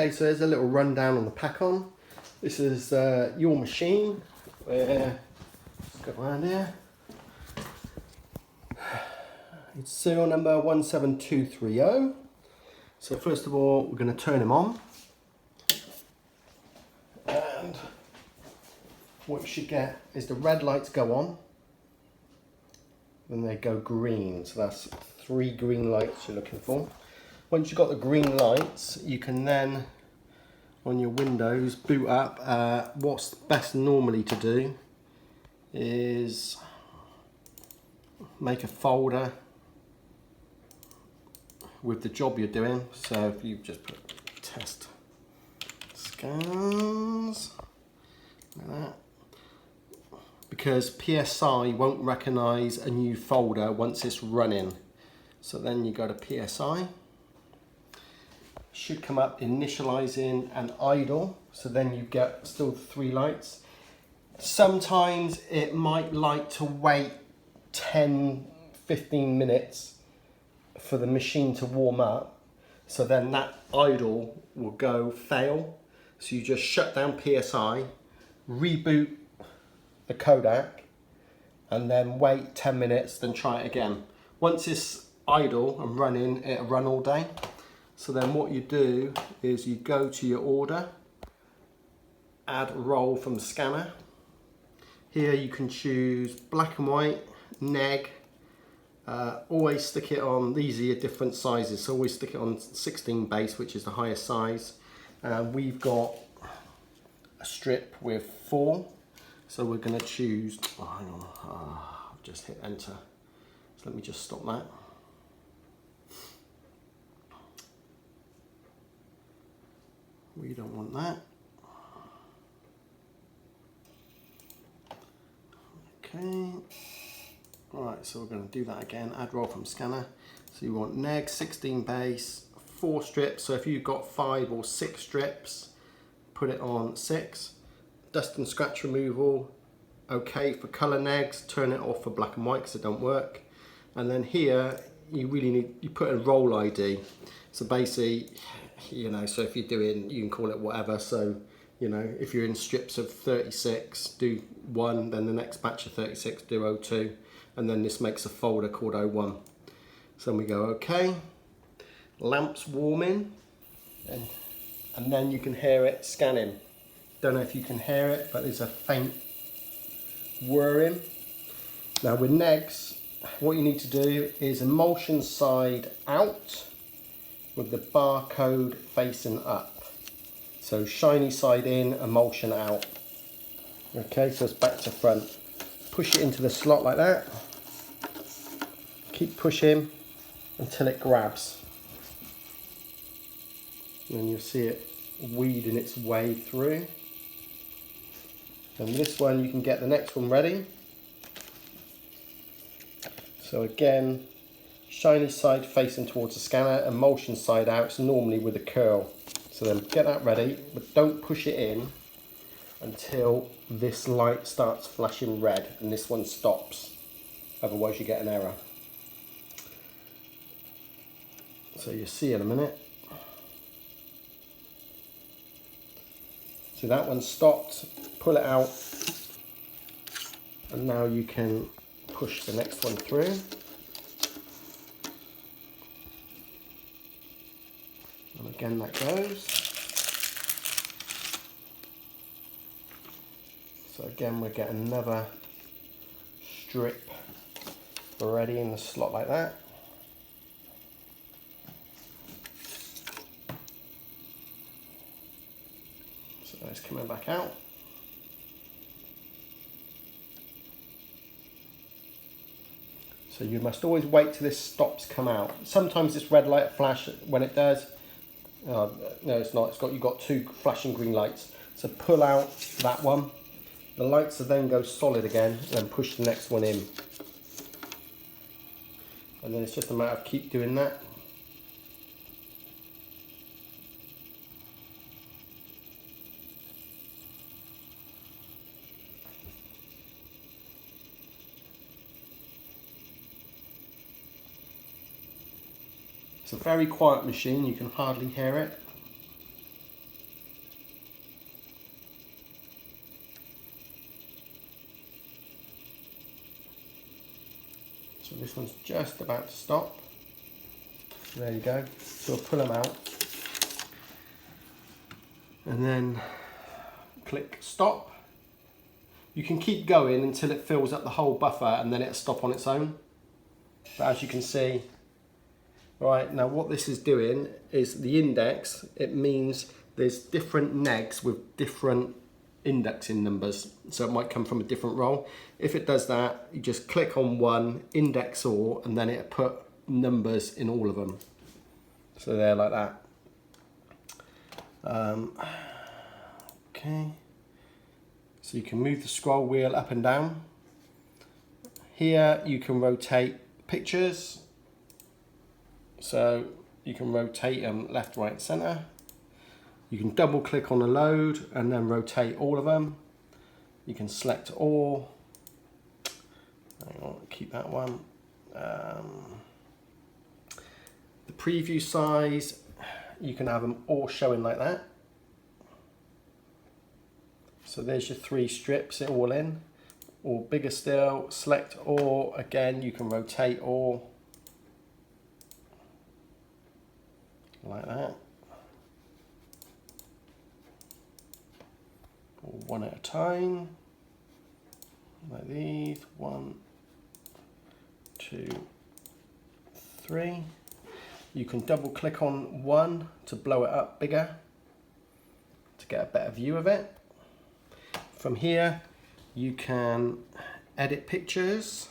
Okay, so there's a little rundown on the Pakon. This is your machine. Let's go around here. It's serial number 17230. So first of all, we're going to turn him on. And what you should get is the red lights go on. Then they go green. So that's 3 green lights you're looking for. Once you've got the green lights, you can then, on your Windows, boot up. What's best normally to do is make a folder with the job you're doing. So if you just put test scans, like that. Because PSI won't recognise a new folder once it's running. So then you go to PSI. Should come up initializing and idle, so then you get still 3 lights. Sometimes it might like to wait 10-15 minutes for the machine to warm up, so then that idle will go fail. So you just shut down PSI, reboot the Kodak, and then wait 10 minutes, then try it again. Once it's idle and running, it'll run all day. So then what you do is you go to your order, add roll from the scanner. Here you can choose black and white, neg. Always stick it on, these are your different sizes, so always stick it on 16 base, which is the highest size. We've got a strip with 4, so we're going to choose, oh, hang on, I've just hit enter. So let me just stop that. We don't want that. Okay. Alright, so we're going to do that again. Add roll from scanner. So you want neg, 16 base, 4 strips. So if you've got 5 or 6 strips, put it on 6. Dust and scratch removal. Okay for colour negs. Turn it off for black and white because it don't work. And then here you really need, you put a roll ID. So basically, you know, so if you're doing, you can call it whatever. So, you know, if you're in strips of 36, do 1, then the next batch of 36, do 02, and then this makes a folder called 01. So we go okay, lamps warming, and then you can hear it scanning. Don't know if you can hear it, but there's a faint whirring. Now with negs, what you need to do is emulsion side out, with the barcode facing up. So shiny side in, emulsion out. Okay, so it's back to front. Push it into the slot like that. Keep pushing until it grabs. And then you'll see it weeding its way through. And this one, you can get the next one ready. So again, shiny side facing towards the scanner, emulsion side out. It's normally with a curl. So then get that ready, but don't push it in until this light starts flashing red and this one stops. Otherwise you get an error. So you'll see in a minute. So that one stopped, pull it out, and now you can push the next one through. And again that goes. So again we're getting another strip ready in the slot like that. So it's coming back out. So you must always wait till this stops come out. Sometimes this red light flash when it does. No, it's not. You've got 2 flashing green lights. So pull out that one. The lights will then go solid again, and then push the next one in. And then it's just a matter of keep doing that. It's a very quiet machine, you can hardly hear it. So this one's just about to stop. So there you go. So we'll pull them out. And then click stop. You can keep going until it fills up the whole buffer and then it'll stop on its own. But as you can see, right, now what this is doing is the index, it means there's different negs with different indexing numbers. So it might come from a different roll. If it does that, you just click on one, index all, and then it'll put numbers in all of them. So they're like that. Okay. So you can move the scroll wheel up and down. Here you can rotate pictures. So you can rotate them left, right, center. You can double click on a load and then rotate all of them. You can select all. Hang on, keep that one. The preview size, you can have them all showing like that. So there's your 3 strips, it all in. Or bigger still, select all. Again, you can rotate all. Like that. Or one at a time. Like these. 1, 2, 3. You can double click on one to blow it up bigger to get a better view of it. From here you can edit pictures.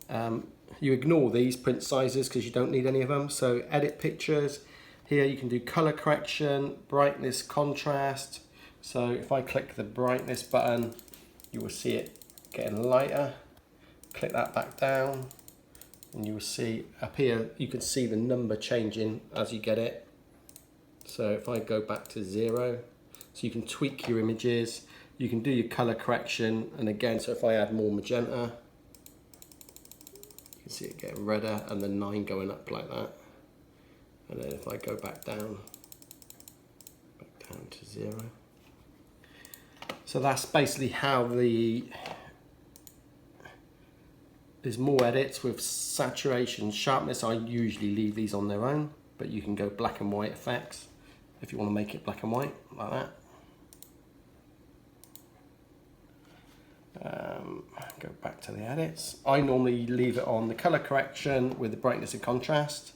You ignore these print sizes because you don't need any of them. So edit pictures. Here you can do color correction, brightness, contrast. So if I click the brightness button, you will see it getting lighter. Click that back down and you will see up here, you can see the number changing as you get it. So if I go back to 0, so you can tweak your images, you can do your color correction, and again, so if I add more magenta, you can see it getting redder and the 9 going up like that. And then if I go back down to 0. So that's basically how there's more edits with saturation, sharpness. I usually leave these on their own, but you can go black and white effects if you want to make it black and white like that. Go back to the edits. I normally leave it on the color correction with the brightness and contrast.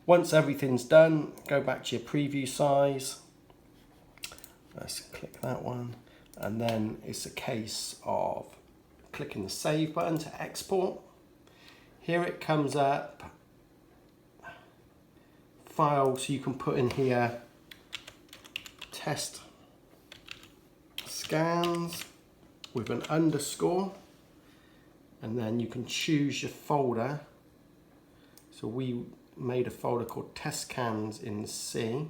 Once everything's done, go back to your preview size. Let's click that one. And then it's a case of clicking the save button to export. Here it comes up, file, so you can put in here test scans with an underscore, and then you can choose your folder. So we made a folder called test scans in C.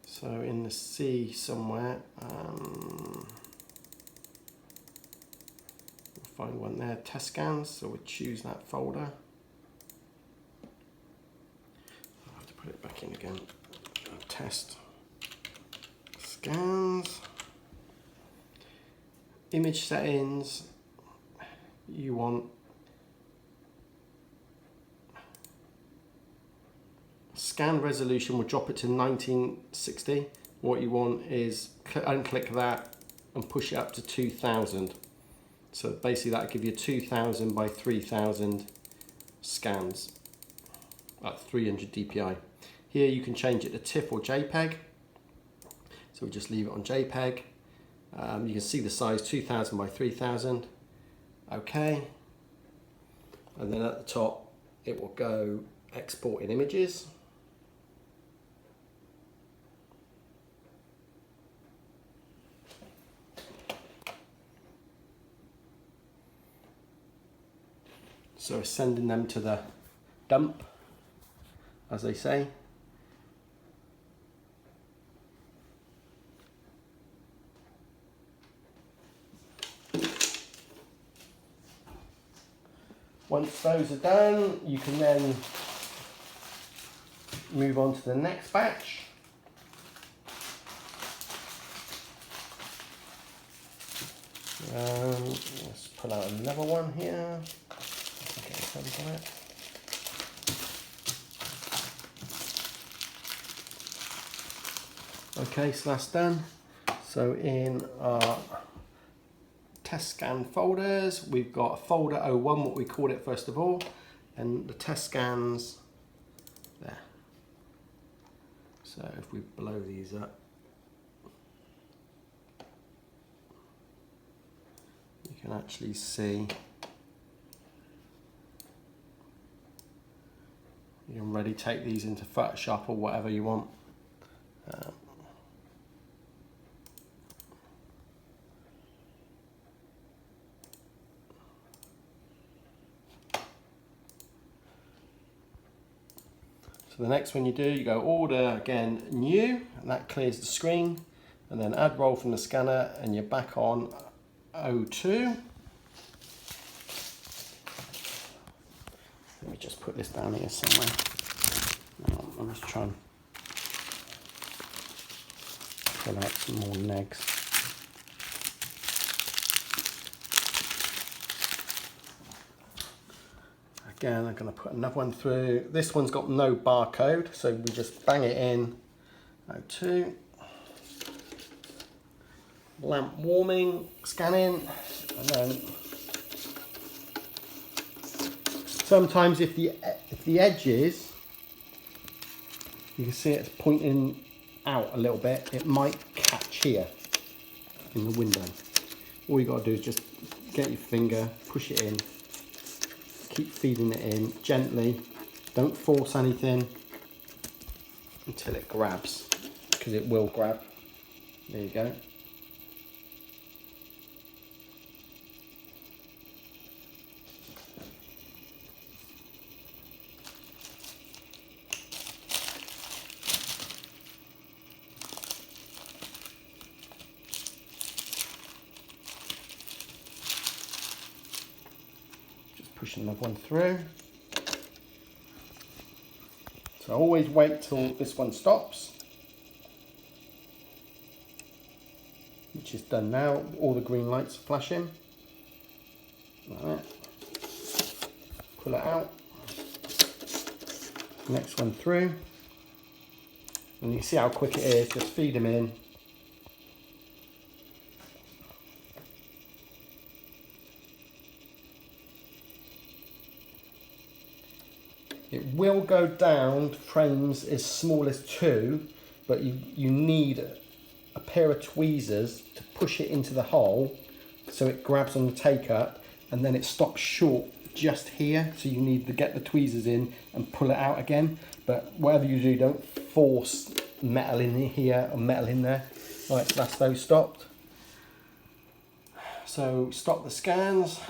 So in the C somewhere, we'll find one there, test scans, so we'll choose that folder. I'll have to put it back in again. Test scans. Image settings, you want scan resolution, will drop it to 1960. What you want is unclick that and push it up to 2000. So basically that'll give you 2000 by 3000 scans at 300 dpi. Here you can change it to TIFF or JPEG. So we just leave it on JPEG. You can see the size 2000 by 3000. Okay. And then at the top it will go exporting images. So sending them to the dump, as they say. Once those are done, you can then move on to the next batch. Let's pull out another one here. Okay, so we got it. Okay, so that's done. So in our test scan folders, we've got folder 01, what we called it first of all, and the test scans there. So if we blow these up, you can actually see you can really take these into Photoshop or whatever you want. So the next one you do, you go order again new, and that clears the screen, and then add roll from the scanner, and you're back on 02. Let me just put this down here somewhere. I'm just trying to fill out some more negs. Again, I'm going to put another one through. This one's got no barcode, so we just bang it in. 02. Lamp warming, scanning, and then sometimes if the edges, you can see it's pointing out a little bit, it might catch here in the window. All you got to do is just get your finger, push it in, keep feeding it in gently, don't force anything until it grabs, because it will grab. There you go. Push another one through. So always wait till this one stops, which is done now. All the green lights are flashing. Like that. Pull it out. Next one through. And you see how quick it is. Just feed them in. It will go down to frames as small as 2, but you need a pair of tweezers to push it into the hole so it grabs on the take up, and then it stops short just here, so you need to get the tweezers in and pull it out again. But whatever you do, don't force metal in here or metal in there. Right, so that's those stopped. So stop the scans.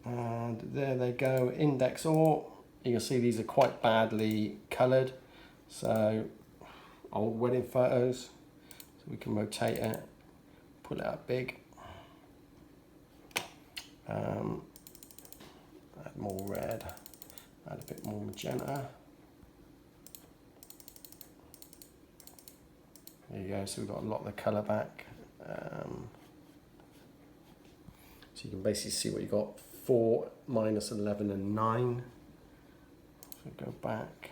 And there they go, index all. You can see these are quite badly coloured, so old wedding photos. So we can rotate it, pull it up big, add more red, add a bit more magenta. There you go, so we've got a lot of the colour back. So you can basically see what you got. 4, -11 and 9. So go back.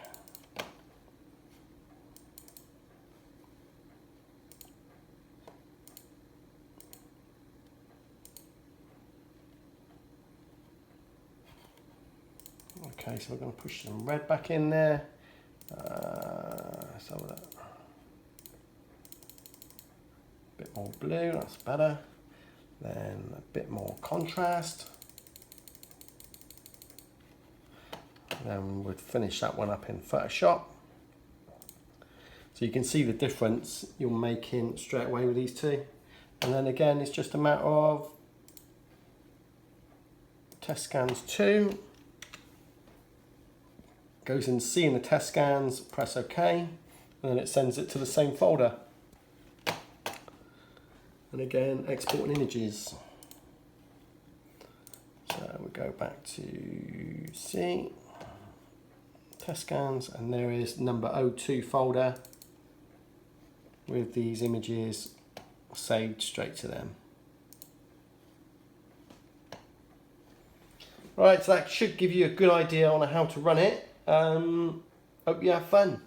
Okay, so we're going to push some red back in there. So a bit more blue, that's better. Then a bit more contrast. Then we'd finish that one up in Photoshop. So you can see the difference you're making straight away with these two. And then again, it's just a matter of test scans 2. Goes in C in the test scans, press OK, and then it sends it to the same folder. And again, exporting images. So we go back to C. Test scans, and there is number 02 folder with these images saved straight to them. Right, so that should give you a good idea on how to run it. Hope you have fun.